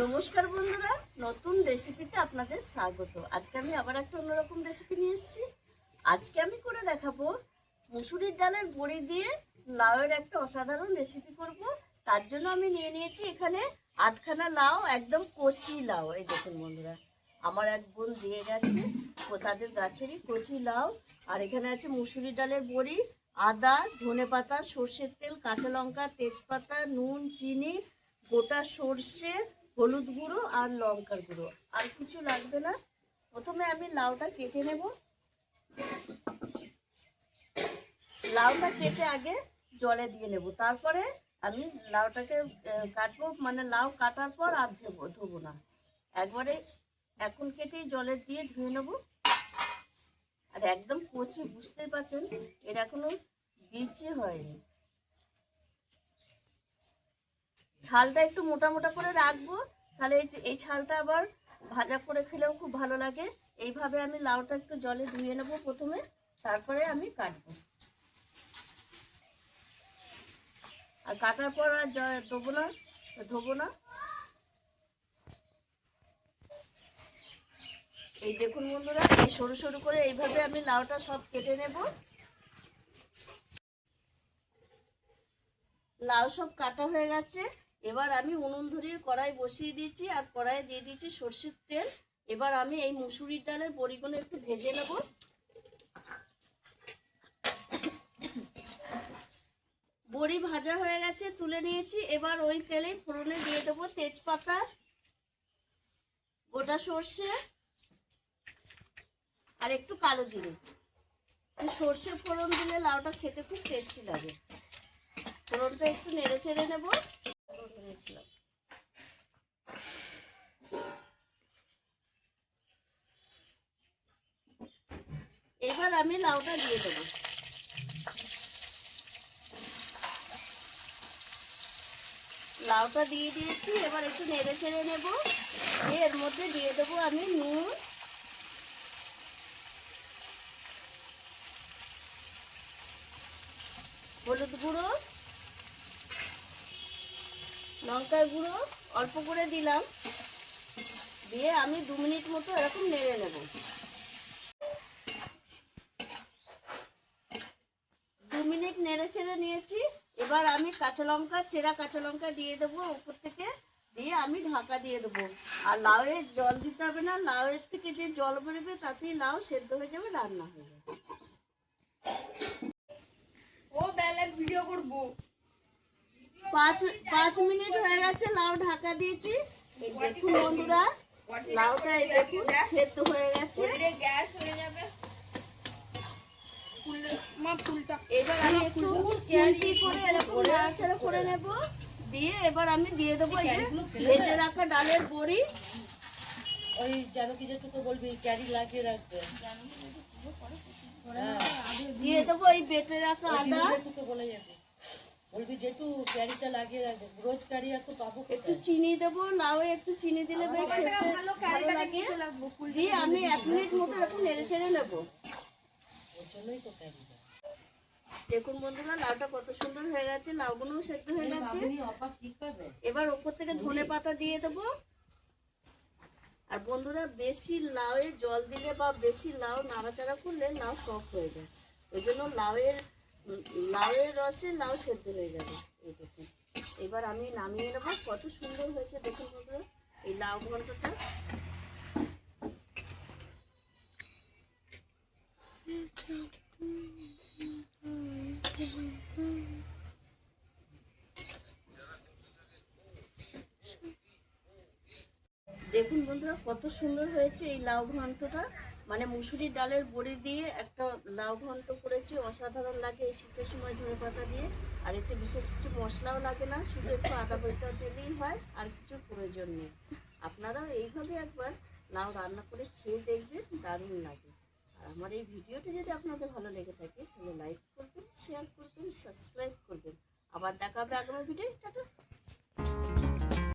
নমস্কার বন্ধুরা, নতুন রেসিপিতে আপনাদের স্বাগত। আজকে আমি আবার একটা অন্যরকম রেসিপি নিয়ে এসেছি। আজকে আমি করে দেখাবো মুসুরির ডালের বড়ি দিয়ে লাউয়ের একটা অসাধারণ রেসিপি করব। তার জন্য আমি নিয়ে নিয়েছি এখানে আধখানা লাউ, একদম কচি লাউ। এই দেখুন বন্ধুরা, আমার এক বোন দিয়ে গেছে, ও তাদের গাছেরই কচি লাউ। আর এখানে আছে মুসুরির ডালের বড়ি, আদা, ধনেপাতা, সর্ষের তেল, কাঁচা লঙ্কা, তেজপাতা, নুন, চিনি, গোটা সর্ষে, হলুদ গুঁড়ো আর লঙ্কার গুঁড়ো। আর কিছু লাগবে না। প্রথমে আমি লাউটা কেটে নেব। লাউটা কেটে আগে জলে দিয়ে নেব, তারপরে আমি লাউটাকে কাটবো। মানে লাউ কাটার পর আর ধোবো না, একবারে এখন কেটেই জলে দিয়ে ধুয়ে নেব। আর একদম কচি, বুঝতেই পারছেন এর এখনো বীজই হয়নি। ছালটা একটু মোটা মোটা করে রাখবো, তাহলে এই ছালটা আবার ভাজা করে খেলেও খুব ভালো লাগে। এইভাবে আমি লাউটা একটু জলে ধুয়ে নেব প্রথমে, তারপরে আমি কাটবো। আর কাটার পর আর ধোবো না। এই দেখুন বন্ধুরা, এই সরু সরু করে এইভাবে আমি লাউটা সব কেটে নেব। লাউ সব কাটা হয়ে গেছে। এবার আমি উনুন ধরিয়ে কড়াই বসিয়ে দিয়েছি, আর কড়াইয়ে দিয়ে দিয়েছি সর্ষের তেল। এবার আমি এই মুসুরির ডালের বড়িগুলো একটু ভেজে নেব। বড়ি ভাজা হয়ে গেছে, তুলে নিয়েছি। এবার ওই তেলে ফোড়নে দিয়ে দেবো তেজপাতা, গোটা সর্ষে আর একটু কালো জিরে। সর্ষে ফোড়ন দিলে লাউটা খেতে খুব টেস্টি লাগে। ফোড়নটা একটু নেড়ে চেড়ে নেব। এবার আমি লাউটা দিয়ে দেবো। লাউটা দিয়ে দিয়েছি, এবার একটু নেড়ে চেড়ে নেব। এর মধ্যে দিয়ে দেবো আমি নুন, হলুদ গুঁড়ো, লঙ্কার গুঁড়ো অল্প করে দিলাম। দিয়ে আমি 2 মিনিট মতো এরকম নেড়ে নেব। 2 মিনিট নেড়ে চেড়ে নিয়েছি। এবার আমি চেরা কাঁচা লঙ্কা দিয়ে দেবো উপর থেকে, দিয়ে আমি ঢাকা দিয়ে দেবো। আর লাউয়ের জল দিতে হবে না, লাউয়ের থেকে যে জল বেরোবে তাতেই লাউ সেদ্ধ হয়ে যাবে, রান্না হয়ে যাবে। ও বেলে ভিডিও করব। 5 মিনিট হয়ে গেছে, লাউ ঢাকা দিয়েছি। এই দেখুন বন্ধুরা, লাউটা এই দেখুন সেদ্ধ হয়ে গেছে। গ্যাস হয়ে যাবে। এবার আমি একটু খুন্তি করে এরকম নাড়াচাড়া করে নেব। দিয়ে এবার আমি দিয়ে দেবো এই যে ভেজে রাখা ডালের বড়ি। ওই জানো কি যেটুকু বলবি ক্যারি লাগিয়ে রাখবে। দিয়ে দেবো এই বেটে রাখা আদা। বলে যাবে, বলবি যেটু ক্যারিটা লাগিয়ে রাখবে, রোজ ক্যারি এত পাবো। একটু চিনি দেবো, লাউ একটু চিনি দিলে বেশ খেতে ভালো লাগে। দিয়ে আমি 1 মিনিট মতো একটু নেড়ে চেড়ে নেবো। ওর জন্যই তো ক্যারি। দেখুন বন্ধুরা, লাউটা কত সুন্দর হয়ে গেছে, লাউগুলোও সেদ্ধ হয়ে গেছে। এবার ওপর থেকে ধনেপাতা দিয়ে দেবো। আর বন্ধুরা, বেশি লাউয়ে জল দিলে বা বেশি লাউ নাড়াচাড়া করলে লাউ সফট হয়ে যায়। ওই জন্য লাউয়ের রসে লাউ সেদ্ধ হয়ে যাবে। এই দেখুন, এবার আমি নামিয়ে নেবো। কত সুন্দর হয়েছে দেখুন বন্ধুরা এই লাউ ঘন্টটা। দেখুন বন্ধুরা, কত সুন্দর হয়েছে এই লাউ ঘন্টটা। মানে মুসুরির ডালের বড়ি দিয়ে একটা লাউ ঘন্ট করেছি, অসাধারণ লাগে এই শীতের সময় ধনেপাতা দিয়ে। আর এতে বিশেষ কিছু মশলাও লাগে না, শুধু একটু আদা বাটা দিলেই হয়, আর কিছু প্রয়োজন নেই। আপনারাও এইভাবে একবার লাউ রান্না করে খেয়ে দেখবেন, দারুণ লাগে। আর আমার এই ভিডিওটি যদি আপনাদের ভালো লেগে থাকে তাহলে লাইক করবেন, শেয়ার করবেন, সাবস্ক্রাইব করবেন। আবার দেখা হবে আগামী ভিডিও। টাটা।